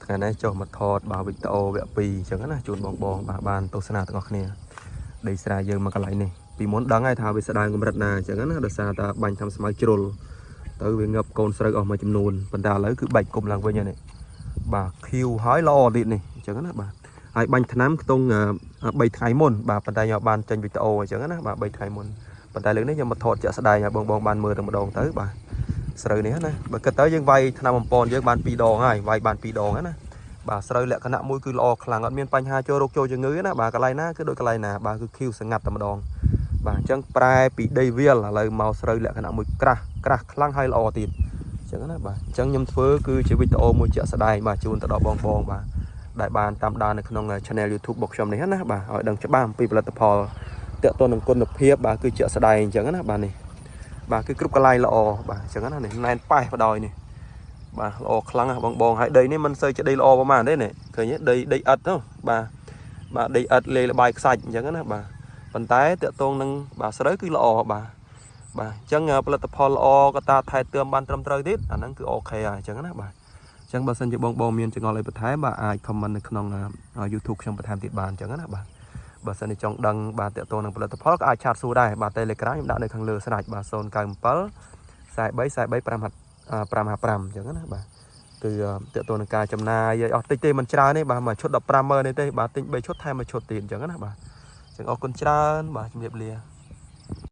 ថ្ងៃនេះចុះមកថតបាទវីដេអូវគ្គ2អញ្ចឹងណាជូនបងបាទបានទស្សនាទាំងអស់គ្នាដីស្រែយើងមកកន្លែងនេះពីមុនដឹងហើយថាវាស្ដាងកម្រិតណាអញ្ចឹងណាដោយសារតែបាញ់ធ្វើស្មៅជ្រុលទៅវាងាប់កូនស្រូវអស់មួយចំនួនប៉ុន្តែឥឡូវគឺបាច់គុំឡើងវិញហើយនេះបាទឃីវហើយល្អទៀតនេះអញ្ចឹងណាបាទហើយបាញ់ថ្នាំខ្ទង់3ថ្ងៃមុនបាទប៉ុន្តែខ្ញុំបានចេញវីដេអូអញ្ចឹងណាបាទ3ថ្ងៃមុនប៉ុន្តែលើកនេះខ្ញុំមកថតជាក់ស្ដែងឲ្យបងបានមើលតែម្ដងទៅបាទស្រូវនេះណាបើគិតទៅយើងវាយថ្នាំបំពន់យើងបាន2ដងហើយវាយបាន2ដងណាបាទស្រូវលក្ខណៈមួយគឺល្អខ្លាំងអត់មានបញ្ហាចូលរោគចូលជំងឺណាបាទកន្លែងណាគឺដូចកន្លែងណាបាទគឺឃីវសង្ងាត់តែម្ដងបាទអញ្ចឹងប្រែពីដីវាលឥឡូវមកស្រូវលក្ខណៈមួយក្រាស់ខ្លាំងហើយល្អទៀតអញ្ចឹងណាបាទអញ្ចឹងខ្ញុំធ្វើគឺជាវីដេអូមួយជាក់ស្ដែងបាទជូនទៅដល់បងបាទដែលបានតាមដាននៅក្នុង Channel YouTube របស់ខ្ញុំនេះណាបាទឲ្យដឹងច្បាស់អំពីផលិតផលទាក់ទងនឹងគុណភាពបាទគឺជាក់ស្ដែងអញ្ចឹងណាបាទនេះបាទគឺគ្រប់កន្លែងល្អបាទអញ្ចឹងណានេះណែនប៉ែបដោយនេះបាទល្អខ្លាំងណាបងហើយដីនេះមិនសូវជាដីល្អប្រហែលទេនេះឃើញទេដីឥដ្ឋទៅបាទដីឥដ្ឋលេលបាយខ្សាច់អញ្ចឹងណាបាទប៉ុន្តែតាក់ទងនឹងបាទស្រូវគឺល្អបាទអញ្ចឹងផលិតផលល្អក៏តាថែទាំបានត្រឹមត្រូវទៀតអាហ្នឹងគឺអូខេហើយអញ្ចឹងណាបាទអញ្ចឹងបើសិនជាបងមានចង្អុលអីបន្ថែមបាទអាច comment នៅក្នុង YouTube ខ្ញុំបន្ថែមទៀតបានអញ្ចឹងណាបាទបើសិនជាចង់ដឹងបាទតាក់ទងនឹងផលិតផលក៏អាចឆាតសួរដែរបាទ Telegram ខ្ញុំដាក់នៅខាងលើស្រាច់បាទ097 43 555អញ្ចឹងណាបាទគឺតាក់ទងនឹងការចំណាយឲ្យអស់តិចទេមិនច្រើនទេបាទមួយឈុត 150000 ទេបាទទិញ3ឈុតថែមមួយឈុតទៀតអញ្ចឹងណាបាទអញ្ចឹងអរគុណច្រើនបាទជំរាបលា